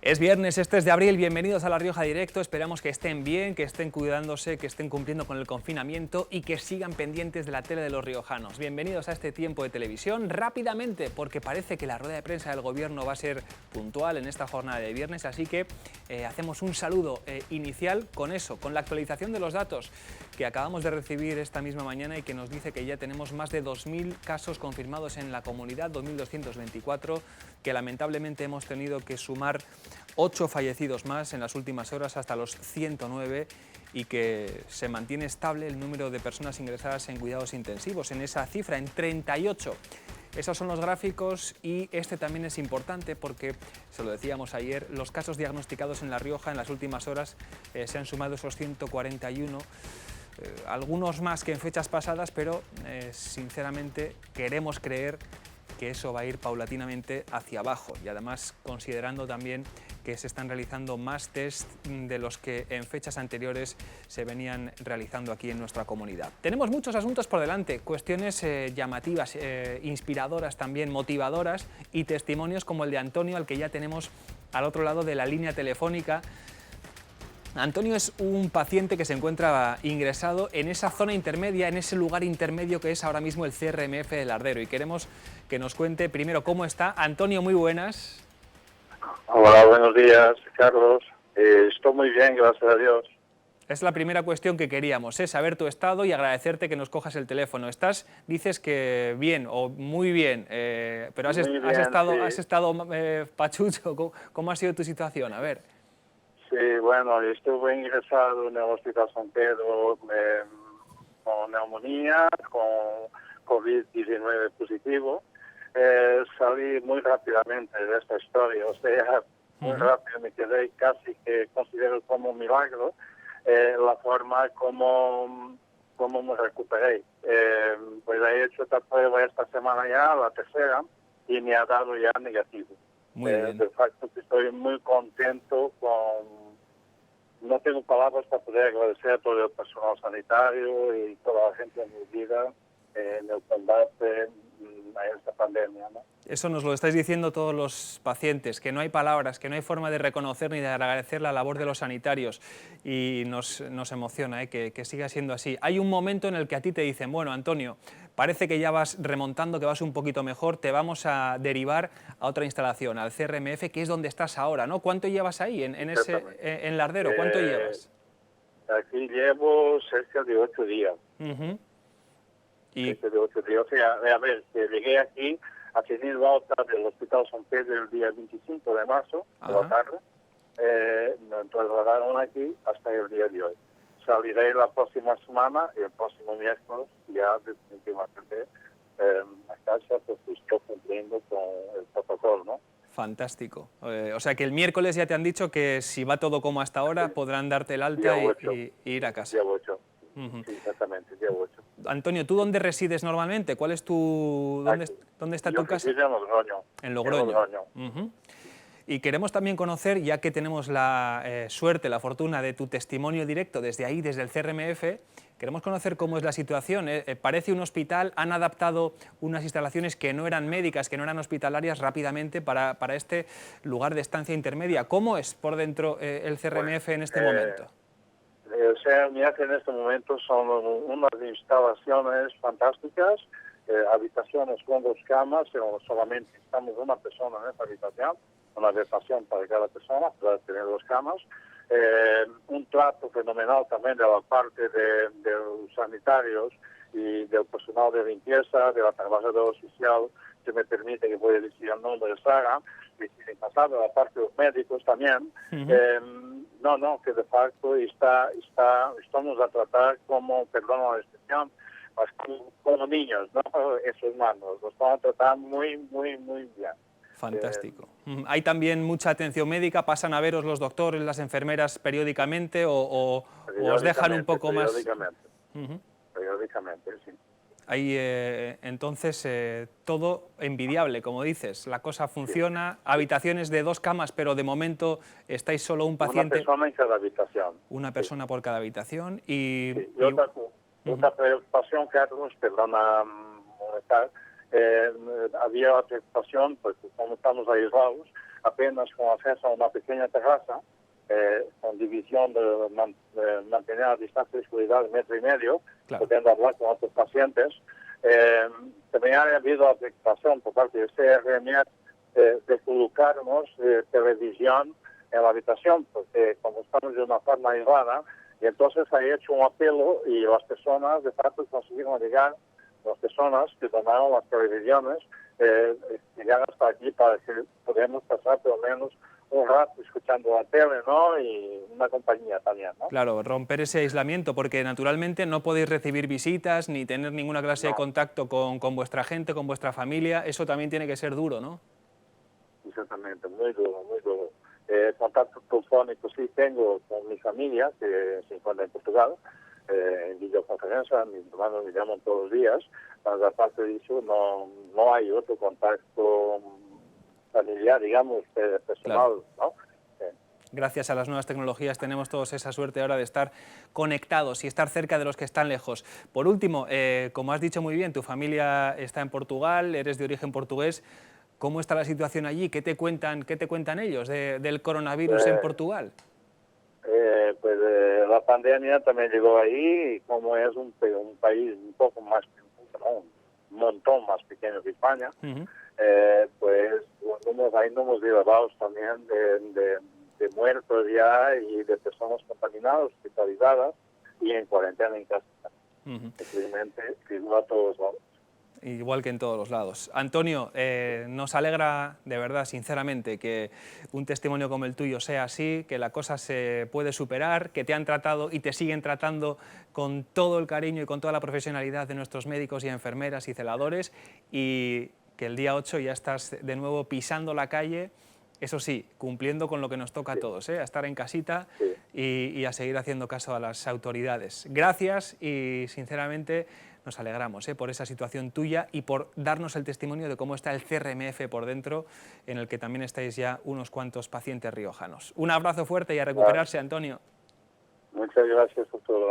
Es viernes, este es de abril, bienvenidos a La Rioja Directo, esperamos que estén bien, que estén cuidándose, que estén cumpliendo con el confinamiento y que sigan pendientes de la tele de los riojanos. Bienvenidos a este tiempo de televisión, rápidamente, porque parece que la rueda de prensa del gobierno va a ser puntual en esta jornada de viernes, así que hacemos un saludo inicial con eso, con la actualización de los datos que acabamos de recibir esta misma mañana y que nos dice que ya tenemos más de 2.000 casos confirmados en la comunidad, 2.224, que lamentablemente hemos tenido que sumar 8 fallecidos más en las últimas horas hasta los 109 y que se mantiene estable el número de personas ingresadas en cuidados intensivos, en esa cifra, en 38. Esos son los gráficos y este también es importante porque, se lo decíamos ayer, los casos diagnosticados en La Rioja en las últimas horas se han sumado esos 141, algunos más que en fechas pasadas, pero sinceramente queremos creer que eso va a ir paulatinamente hacia abajo y además considerando también que se están realizando más test de los que en fechas anteriores se venían realizando aquí en nuestra comunidad. Tenemos muchos asuntos por delante, cuestiones llamativas, inspiradoras también, motivadoras y testimonios como el de Antonio, al que ya tenemos al otro lado de la línea telefónica. Antonio es un paciente que se encuentra ingresado en esa zona intermedia, en ese lugar intermedio que es ahora mismo el CRMF de Lardero y queremos que nos cuente primero cómo está. Antonio, muy buenas. Hola, buenos días, Carlos. Estoy muy bien, gracias a Dios. Es la primera cuestión que queríamos, saber tu estado y agradecerte que nos cojas el teléfono. Dices que bien o muy bien, pero has estado pachucho. ¿Cómo ha sido tu situación? A ver. Sí, bueno, estuve ingresado en el Hospital San Pedro con neumonía, con COVID-19 positivo. Salí muy rápidamente de esta historia, o sea, muy rápido me quedé, casi que considero como un milagro la forma como me recuperé. Pues he hecho esta prueba esta semana ya, la tercera, y me ha dado ya negativo. Muy bien. De facto que estoy muy contento no tengo palabras para poder agradecer a todo el personal sanitario y toda la gente en mi vida en el combate a esta pandemia, ¿no? Eso nos lo estáis diciendo todos los pacientes, que no hay palabras, que no hay forma de reconocer ni de agradecer la labor de los sanitarios y nos emociona que siga siendo así. Hay un momento en el que a ti te dicen, bueno, Antonio, parece que ya vas remontando, que vas un poquito mejor, te vamos a derivar a otra instalación, al CRMF, que es donde estás ahora, ¿no? ¿Cuánto llevas ahí, en Lardero? ¿Cuánto llevas? Aquí llevo cerca de 8 días. Y... Cerca de 8 días. O sea, a ver, que llegué aquí a tener alta del Hospital San Pedro el día 25 de marzo, por la tarde. Me trasladaron aquí hasta el día de hoy. Saliré la próxima semana y el próximo miércoles ya definitivamente a casa, pues estoy cumpliendo con el protocolo, ¿no? Fantástico. O sea que el miércoles ya te han dicho que si va todo como hasta ahora podrán darte el alta y ir a casa. Día 8. Sí, exactamente, día 8. Antonio, ¿tú dónde resides normalmente? ¿Cuál es ¿Dónde está tu casa? Yo resido en Logroño. En Logroño. Y queremos también conocer, ya que tenemos la suerte, la fortuna de tu testimonio directo desde ahí, desde el CRMF, queremos conocer cómo es la situación. Parece un hospital, han adaptado unas instalaciones que no eran médicas, que no eran hospitalarias rápidamente para este lugar de estancia intermedia. ¿Cómo es por dentro el CRMF en este momento? El CRMF en este momento son unas instalaciones fantásticas, habitaciones con 2 camas, solamente estamos una persona en esta habitación, una habitación para cada persona, para tener 2 camas. Un trato fenomenal también de la parte de los sanitarios y del personal de limpieza, de la trabajadora social, que me permite que voy a decir el nombre de Sara, y sin pasar de la parte de los médicos también. Que de facto estamos a tratar como, perdón la expresión, como niños, ¿no? Esos manos, los estamos a tratar muy, muy, muy bien. Fantástico. ¿Hay también mucha atención médica? ¿Pasan a veros los doctores, las enfermeras periódicamente o os dejan un poco más? Periódicamente, sí. Hay entonces todo envidiable, como dices. La cosa funciona, habitaciones de 2 camas, pero de momento estáis solo un paciente. Una persona en cada habitación. Una persona por cada habitación y... Sí. Otra preocupación, Carlos, perdona molestar, había otra preocupación, pues como estamos aislados, apenas con acceso a una pequeña terraza, con división de mantener a distancia de seguridad de 1,5 metros, Claro. pudiendo hablar con otros pacientes. También ha habido la preocupación por parte del CRM de colocarnos televisión en la habitación, porque como estamos de una forma aislada, y entonces ha hecho un apelo y las personas de facto consiguieron llegar, las personas que donaron las televisiones, llegar hasta aquí para que podamos pasar por lo menos un rato escuchando la tele, ¿no? Y una compañía también, ¿no? Claro, romper ese aislamiento, porque naturalmente no podéis recibir visitas ni tener ninguna clase de contacto con vuestra gente, con vuestra familia. Eso también tiene que ser duro, ¿no? Exactamente, muy duro, muy duro. Contacto telefónico sí tengo con mi familia, que se encuentra en Portugal, en videoconferencia, mis hermanos me llaman todos los días, pero aparte de eso no hay otro contacto familiar, digamos, personal, Claro. ¿no? Gracias a las nuevas tecnologías tenemos todos esa suerte ahora de estar conectados y estar cerca de los que están lejos. Por último, como has dicho muy bien, tu familia está en Portugal, eres de origen portugués. ¿Cómo está la situación allí? ¿Qué te cuentan ellos del coronavirus en Portugal? La pandemia también llegó ahí, y como es un país un poco más, ¿no? Un montón más pequeño que España, pues hay números elevados también de muertos ya y de personas contaminadas, hospitalizadas y en cuarentena en casa. Simplemente figura a todos lados. Igual que en todos los lados. Antonio, nos alegra de verdad, sinceramente, que un testimonio como el tuyo sea así, que la cosa se puede superar, que te han tratado y te siguen tratando con todo el cariño y con toda la profesionalidad de nuestros médicos y enfermeras y celadores, y que el día 8 ya estás de nuevo pisando la calle, eso sí, cumpliendo con lo que nos toca a todos, a estar en casita y a seguir haciendo caso a las autoridades. Gracias y, sinceramente, nos alegramos por esa situación tuya y por darnos el testimonio de cómo está el CRMF por dentro, en el que también estáis ya unos cuantos pacientes riojanos. Un abrazo fuerte y a recuperarse, Antonio. Muchas gracias por todo,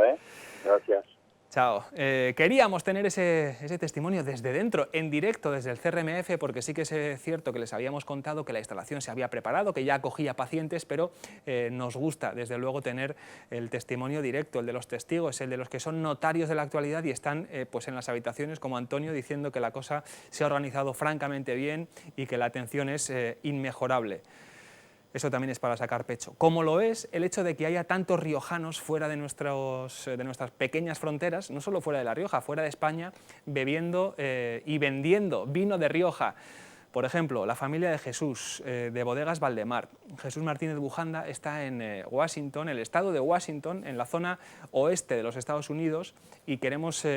Gracias. Chao. Queríamos tener ese testimonio desde dentro, en directo desde el CRMF, porque sí que es cierto que les habíamos contado que la instalación se había preparado, que ya acogía pacientes, pero nos gusta desde luego tener el testimonio directo, el de los testigos, el de los que son notarios de la actualidad y están pues en las habitaciones como Antonio, diciendo que la cosa se ha organizado francamente bien y que la atención es inmejorable. Eso también es para sacar pecho. Como lo es el hecho de que haya tantos riojanos fuera de nuestras pequeñas fronteras, no solo fuera de La Rioja, fuera de España, bebiendo y vendiendo vino de Rioja. Por ejemplo, la familia de Jesús, de Bodegas Valdemar. Jesús Martínez Bujanda está en Washington, el estado de Washington, en la zona oeste de los Estados Unidos, y queremos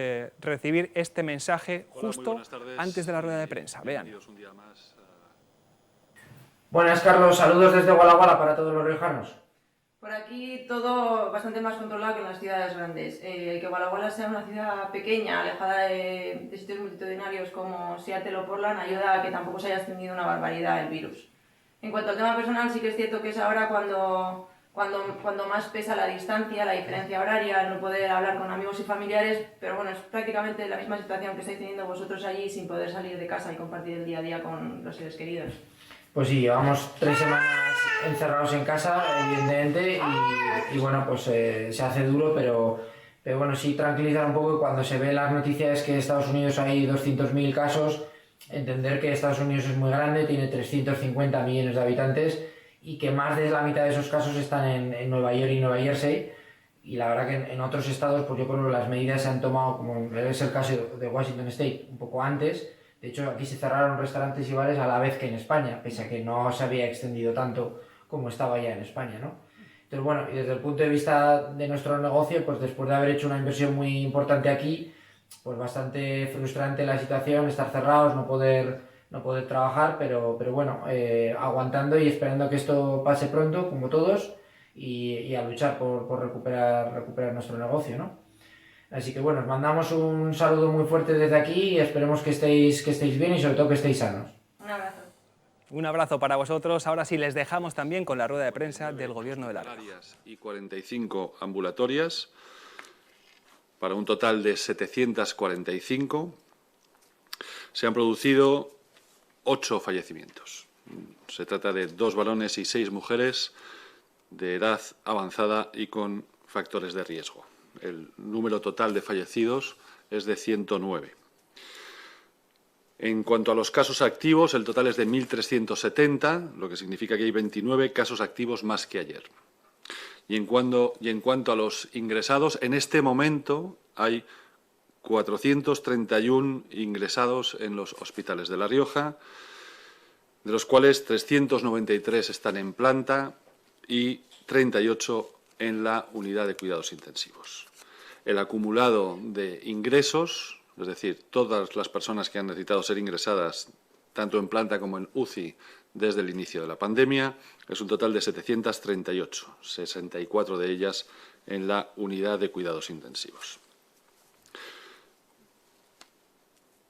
recibir este mensaje justo antes de la rueda de prensa. Vean. Buenas, Carlos, saludos desde Walla Walla para todos los riojanos. Por aquí todo bastante más controlado que en las ciudades grandes. Que Walla Walla sea una ciudad pequeña, alejada de sitios multitudinarios como Seattle o Portland, ayuda a que tampoco se haya extendido una barbaridad el virus. En cuanto al tema personal, sí que es cierto que es ahora cuando más pesa la distancia, la diferencia horaria, el no poder hablar con amigos y familiares, pero bueno, es prácticamente la misma situación que estáis teniendo vosotros allí sin poder salir de casa y compartir el día a día con los seres queridos. Pues sí, llevamos 3 semanas encerrados en casa, evidentemente, y bueno, pues se hace duro, pero bueno, sí tranquilizar un poco. Cuando se ve las noticias que en Estados Unidos hay 200.000 casos, entender que Estados Unidos es muy grande, tiene 350 millones de habitantes y que más de la mitad de esos casos están en Nueva York y Nueva Jersey, y la verdad que en otros estados, pues yo creo que las medidas se han tomado, como es el caso de Washington State, un poco antes. De hecho, aquí se cerraron restaurantes y bares a la vez que en España, pese a que no se había extendido tanto como estaba ya en España, ¿no? Entonces, bueno, y desde el punto de vista de nuestro negocio, pues después de haber hecho una inversión muy importante aquí, pues bastante frustrante la situación, estar cerrados, no poder trabajar, pero bueno, aguantando y esperando que esto pase pronto, como todos, y a luchar por recuperar nuestro negocio, ¿no? Así que bueno, os mandamos un saludo muy fuerte desde aquí y esperemos que estéis bien y sobre todo que estéis sanos. Un abrazo. Un abrazo para vosotros. Ahora sí les dejamos también con la rueda de prensa del Gobierno de La Rioja. Y 45 ambulatorias para un total de 745. Se han producido 8 fallecimientos. Se trata de 2 varones y 6 mujeres de edad avanzada y con factores de riesgo. El número total de fallecidos es de 109. En cuanto a los casos activos, el total es de 1.370, lo que significa que hay 29 casos activos más que ayer. Y en cuanto a los ingresados, en este momento hay 431 ingresados en los hospitales de La Rioja, de los cuales 393 están en planta y 38 en la unidad de cuidados intensivos. El acumulado de ingresos, es decir, todas las personas que han necesitado ser ingresadas, tanto en planta como en UCI, desde el inicio de la pandemia, es un total de 738, 64 de ellas en la unidad de cuidados intensivos.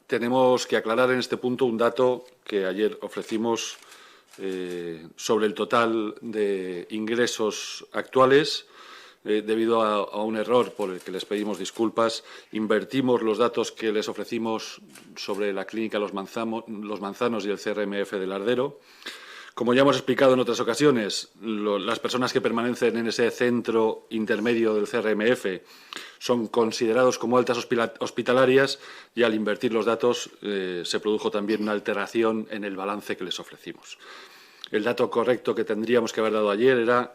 Tenemos que aclarar en este punto un dato que ayer ofrecimos sobre el total de ingresos actuales. Debido a un error por el que les pedimos disculpas, invertimos los datos que les ofrecimos sobre la clínica Los Manzanos y el CRMF de Lardero. Como ya hemos explicado en otras ocasiones, las personas que permanecen en ese centro intermedio del CRMF son considerados como altas hospitalarias y al invertir los datos se produjo también una alteración en el balance que les ofrecimos. El dato correcto que tendríamos que haber dado ayer era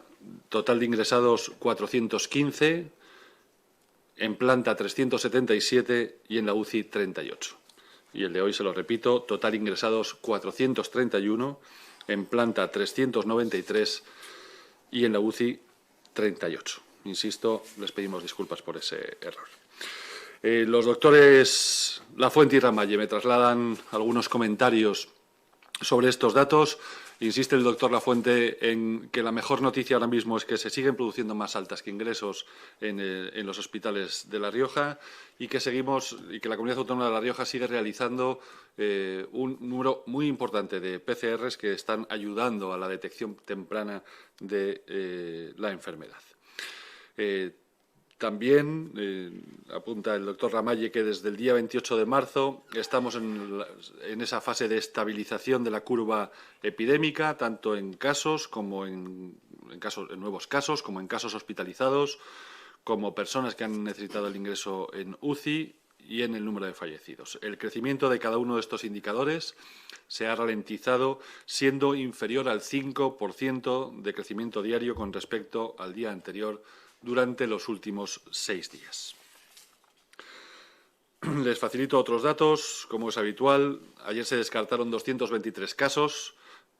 total de ingresados 415, en planta 377 y en la UCI 38. Y el de hoy, se lo repito, total ingresados 431, en planta 393 y en la UCI 38. Insisto, les pedimos disculpas por ese error. Los doctores Lafuente y Ramalle me trasladan algunos comentarios sobre estos datos. Insiste el doctor Lafuente en que la mejor noticia ahora mismo es que se siguen produciendo más altas que ingresos en los hospitales de La Rioja y que la Comunidad Autónoma de La Rioja sigue realizando un número muy importante de PCRs que están ayudando a la detección temprana de la enfermedad. También apunta el doctor Ramalle que desde el día 28 de marzo estamos en esa fase de estabilización de la curva epidémica, tanto en casos como en nuevos casos, como en casos hospitalizados, como personas que han necesitado el ingreso en UCI y en el número de fallecidos. El crecimiento de cada uno de estos indicadores se ha ralentizado, siendo inferior al 5% de crecimiento diario con respecto al día anterior durante los últimos 6 días. Les facilito otros datos. Como es habitual, ayer se descartaron 223 casos,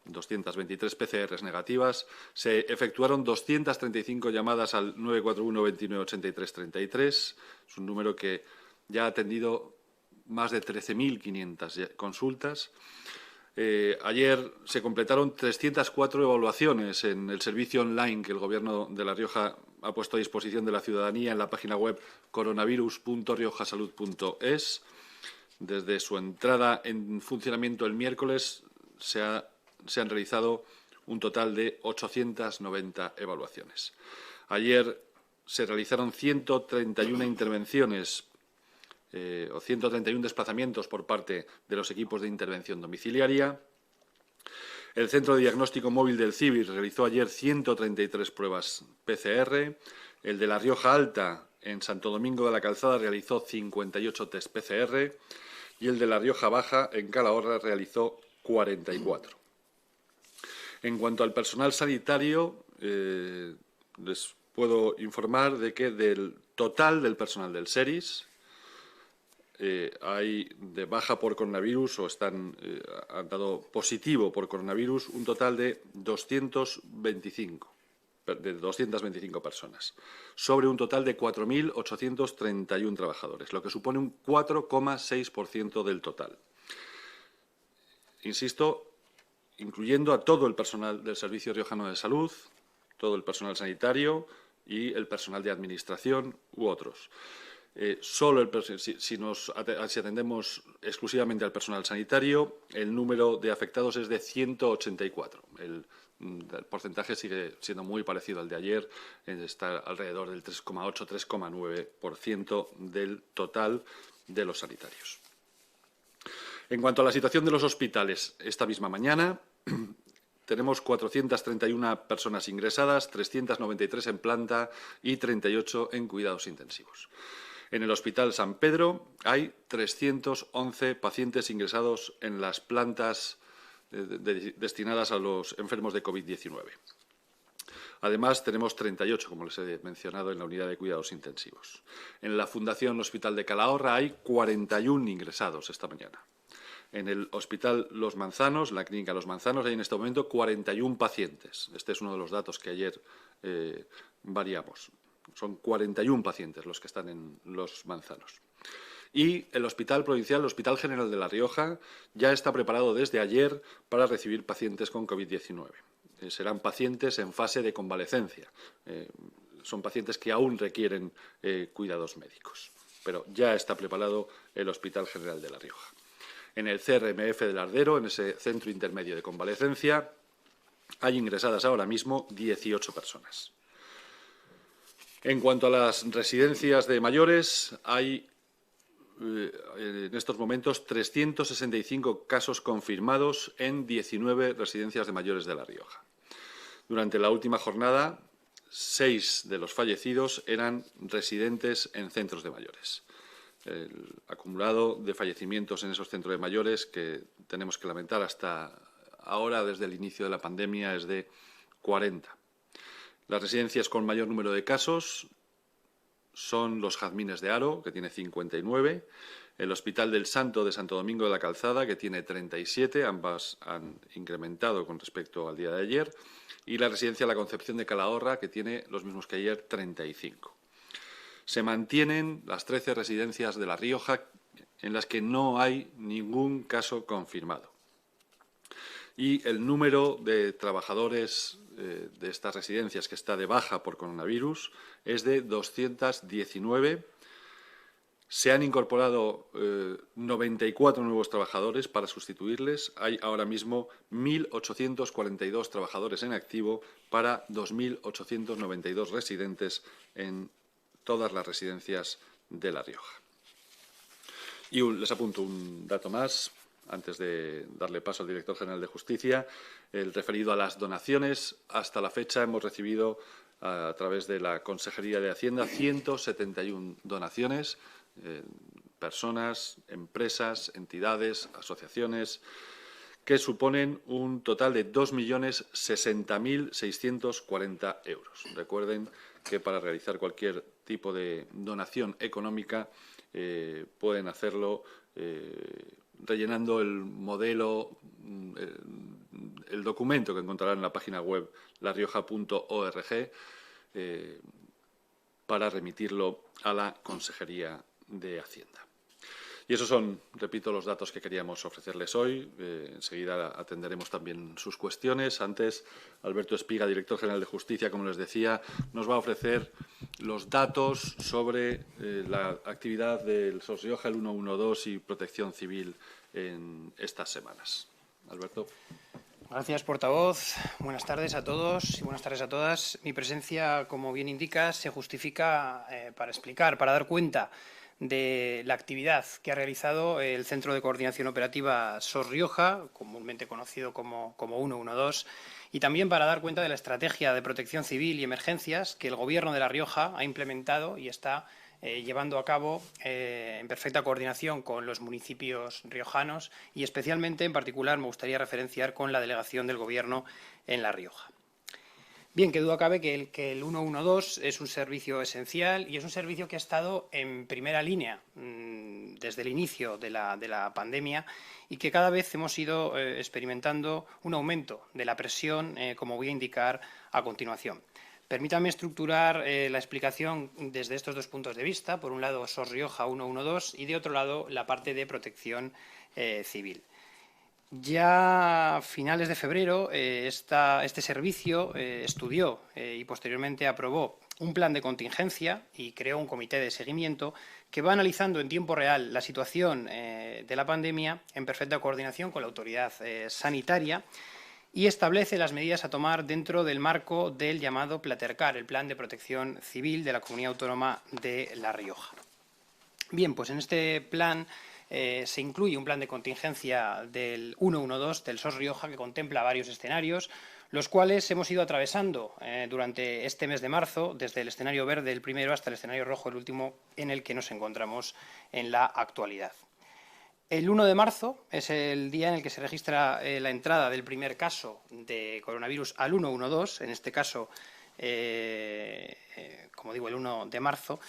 223 PCRs negativas. Se efectuaron 235 llamadas al 941 29 83 33. Es un número que ya ha atendido más de 13.500 consultas. Ayer se completaron 304 evaluaciones en el servicio online que el Gobierno de La Rioja ha puesto a disposición de la ciudadanía en la página web coronavirus.riojasalud.es. Desde su entrada en funcionamiento el miércoles se han realizado un total de 890 evaluaciones. Ayer se realizaron 131 intervenciones o 131 desplazamientos por parte de los equipos de intervención domiciliaria. El Centro de Diagnóstico Móvil del CIBIR realizó ayer 133 pruebas PCR. El de La Rioja Alta, en Santo Domingo de la Calzada, realizó 58 test PCR. Y el de La Rioja Baja, en Calahorra, realizó 44. En cuanto al personal sanitario, les puedo informar de que del total del personal del SERIS, hay de baja por coronavirus o han dado positivo por coronavirus un total de 225 personas, sobre un total de 4.831 trabajadores, lo que supone un 4,6% del total. Insisto, incluyendo a todo el personal del Servicio Riojano de Salud, todo el personal sanitario y el personal de administración u otros. Si atendemos exclusivamente al personal sanitario, el número de afectados es de 184. El porcentaje sigue siendo muy parecido al de ayer, está alrededor del 3,8-3,9% del total de los sanitarios. En cuanto a la situación de los hospitales, esta misma mañana tenemos 431 personas ingresadas, 393 en planta y 38 en cuidados intensivos. En el Hospital San Pedro hay 311 pacientes ingresados en las plantas destinadas a los enfermos de COVID-19. Además, tenemos 38, como les he mencionado, en la unidad de cuidados intensivos. En la Fundación Hospital de Calahorra hay 41 ingresados esta mañana. En el Hospital Los Manzanos, la Clínica Los Manzanos, hay en este momento 41 pacientes. Este es uno de los datos que ayer variamos. Son 41 pacientes los que están en Los Manzanos. Y el Hospital Provincial, el Hospital General de La Rioja, ya está preparado desde ayer para recibir pacientes con COVID-19. Serán pacientes en fase de convalecencia. Son pacientes que aún requieren cuidados médicos. Pero ya está preparado el Hospital General de La Rioja. En el CRMF del Ardero, en ese centro intermedio de convalecencia, hay ingresadas ahora mismo 18 personas. En cuanto a las residencias de mayores, hay en estos momentos 365 casos confirmados en 19 residencias de mayores de La Rioja. Durante la última jornada, 6 de los fallecidos eran residentes en centros de mayores. El acumulado de fallecimientos en esos centros de mayores, que tenemos que lamentar hasta ahora, desde el inicio de la pandemia, es de 40. Las residencias con mayor número de casos son los Jazmines de Haro, que tiene 59, el Hospital del Santo de Santo Domingo de la Calzada, que tiene 37, ambas han incrementado con respecto al día de ayer, y la Residencia La Concepción de Calahorra, que tiene los mismos que ayer, 35. Se mantienen las 13 residencias de La Rioja en las que no hay ningún caso confirmado. Y el número de trabajadores de estas residencias que está de baja por coronavirus es de 219. Se han incorporado 94 nuevos trabajadores para sustituirles. Hay ahora mismo 1.842 trabajadores en activo para 2.892 residentes en todas las residencias de La Rioja. Y les apunto un dato más, antes de darle paso al director general de Justicia, el referido a las donaciones. Hasta la fecha hemos recibido, a través de la Consejería de Hacienda, 171 donaciones, personas, empresas, entidades, asociaciones, que suponen un total de 2.060.640 euros. Recuerden que para realizar cualquier tipo de donación económica pueden hacerlo rellenando el modelo, el documento que encontrarán en la página web larioja.org para remitirlo a la Consejería de Hacienda. Y esos son, repito, los datos que queríamos ofrecerles hoy. Enseguida atenderemos también sus cuestiones. Antes, Alberto Espiga, director general de Justicia, como les decía, nos va a ofrecer los datos sobre la actividad del SOS Rioja, el 112 y Protección Civil en estas semanas. Alberto. Gracias, portavoz. Buenas tardes a todos y buenas tardes a todas. Mi presencia, como bien indica, se justifica para explicar, para dar cuenta de la actividad que ha realizado el Centro de Coordinación Operativa SOS Rioja, comúnmente conocido como 112, y también para dar cuenta de la estrategia de protección civil y emergencias que el Gobierno de La Rioja ha implementado y está llevando a cabo en perfecta coordinación con los municipios riojanos y especialmente, en particular, me gustaría referenciar con la delegación del Gobierno en La Rioja. Bien, qué duda cabe que el 112 es un servicio esencial y es un servicio que ha estado en primera línea desde el inicio de la pandemia y que cada vez hemos ido experimentando un aumento de la presión, como voy a indicar a continuación. Permítanme estructurar la explicación desde estos dos puntos de vista. Por un lado, SOS Rioja 112 y de otro lado, la parte de protección civil. Ya a finales de febrero este servicio estudió y posteriormente aprobó un plan de contingencia y creó un comité de seguimiento que va analizando en tiempo real la situación de la pandemia en perfecta coordinación con la autoridad sanitaria y establece las medidas a tomar dentro del marco del llamado Platercar, el Plan de Protección Civil de la Comunidad Autónoma de La Rioja. Bien, pues en este plan se incluye un plan de contingencia del 112 del SOS Rioja que contempla varios escenarios, los cuales hemos ido atravesando durante este mes de marzo, desde el escenario verde, el primero, hasta el escenario rojo, el último, en el que nos encontramos en la actualidad. El 1 de marzo es el día en el que se registra la entrada del primer caso de coronavirus al 112, en este caso, como digo, el 1 de marzo.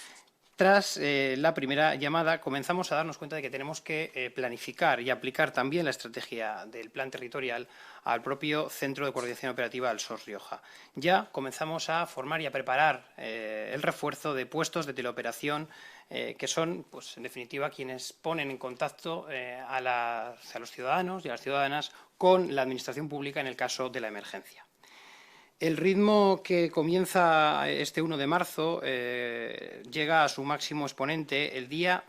Tras la primera llamada comenzamos a darnos cuenta de que tenemos que planificar y aplicar también la estrategia del plan territorial al propio Centro de Coordinación Operativa del SOS Rioja. Ya comenzamos a formar y a preparar el refuerzo de puestos de teleoperación que son, pues, en definitiva, quienes ponen en contacto a los ciudadanos y a las ciudadanas con la Administración pública en el caso de la emergencia. El ritmo que comienza este 1 de marzo llega a su máximo exponente el día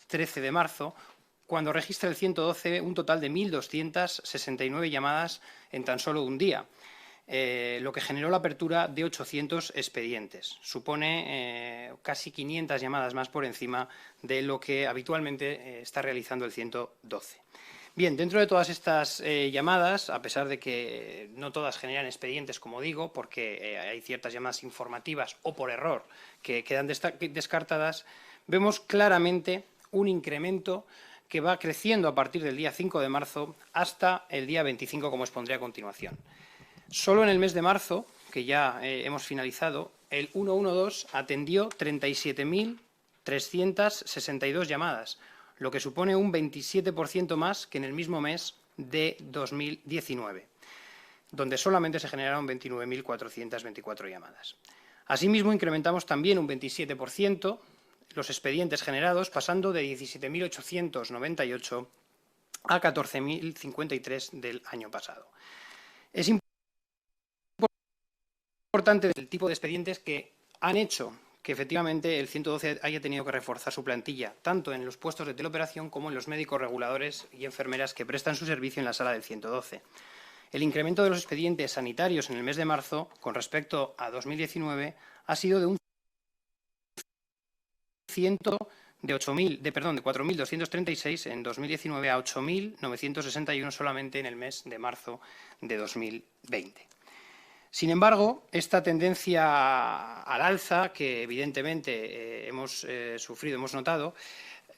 13 de marzo, cuando registra el 112 un total de 1.269 llamadas en tan solo un día, lo que generó la apertura de 800 expedientes. Supone casi 500 llamadas más por encima de lo que habitualmente está realizando el 112. Bien, dentro de todas estas llamadas, a pesar de que no todas generan expedientes, como digo, porque hay ciertas llamadas informativas o por error que quedan descartadas, vemos claramente un incremento que va creciendo a partir del día 5 de marzo hasta el día 25, como expondré a continuación. Solo en el mes de marzo, que ya hemos finalizado, el 112 atendió 37.362 llamadas, lo que supone un 27% más que en el mismo mes de 2019, donde solamente se generaron 29.424 llamadas. Asimismo, incrementamos también un 27% los expedientes generados, pasando de 17.898 a 14.053 del año pasado. Es importante el tipo de expedientes que han hecho que efectivamente el 112 haya tenido que reforzar su plantilla, tanto en los puestos de teleoperación como en los médicos reguladores y enfermeras que prestan su servicio en la sala del 112. El incremento de los expedientes sanitarios en el mes de marzo, con respecto a 2019, ha sido de 4.236 en 2019 a 8.961 solamente en el mes de marzo de 2020. Sin embargo, esta tendencia al alza, que evidentemente hemos notado,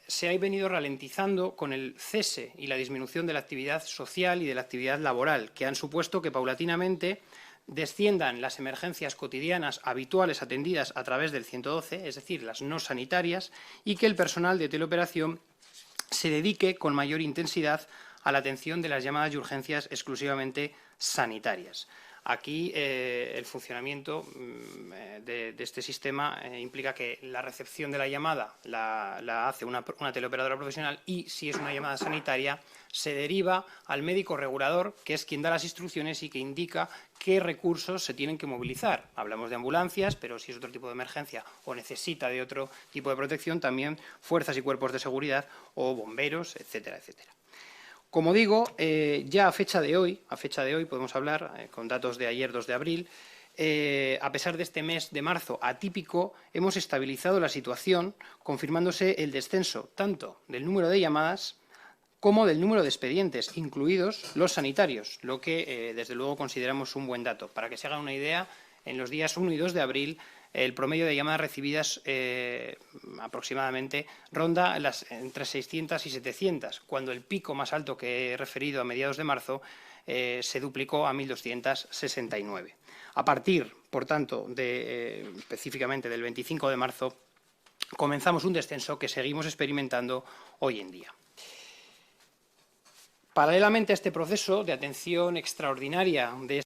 se ha venido ralentizando con el cese y la disminución de la actividad social y de la actividad laboral, que han supuesto que paulatinamente desciendan las emergencias cotidianas habituales atendidas a través del 112, es decir, las no sanitarias, y que el personal de teleoperación se dedique con mayor intensidad a la atención de las llamadas de urgencias exclusivamente sanitarias. Aquí el funcionamiento de este sistema implica que la recepción de la llamada la hace una teleoperadora profesional y, si es una llamada sanitaria, se deriva al médico regulador, que es quien da las instrucciones y que indica qué recursos se tienen que movilizar. Hablamos de ambulancias, pero si es otro tipo de emergencia o necesita de otro tipo de protección, también fuerzas y cuerpos de seguridad o bomberos, etcétera, etcétera. Como digo, ya a fecha de hoy podemos hablar, con datos de ayer, 2 de abril, a pesar de este mes de marzo atípico, hemos estabilizado la situación, confirmándose el descenso tanto del número de llamadas como del número de expedientes, incluidos los sanitarios, lo que desde luego consideramos un buen dato. Para que se hagan una idea, en los días 1 y 2 de abril, el promedio de llamadas recibidas aproximadamente ronda entre 600 y 700, cuando el pico más alto que he referido a mediados de marzo se duplicó a 1.269. A partir, por tanto, específicamente del 25 de marzo, comenzamos un descenso que seguimos experimentando hoy en día. Paralelamente a este proceso de atención extraordinaria de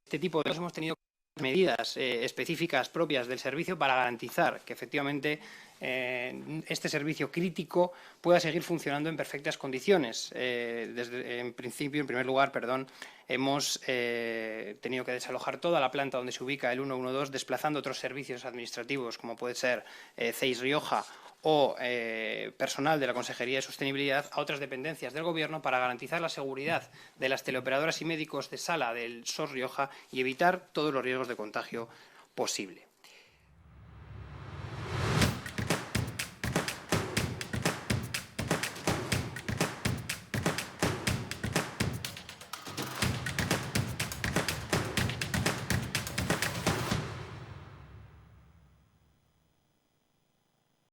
este tipo de hemos tenido medidas específicas propias del servicio para garantizar que efectivamente este servicio crítico pueda seguir funcionando en perfectas condiciones. En primer lugar, hemos tenido que desalojar toda la planta donde se ubica el 112, desplazando otros servicios administrativos, como puede ser CEIS Rioja o personal de la Consejería de Sostenibilidad, a otras dependencias del Gobierno para garantizar la seguridad de las teleoperadoras y médicos de sala del SOS Rioja y evitar todos los riesgos de contagio posible.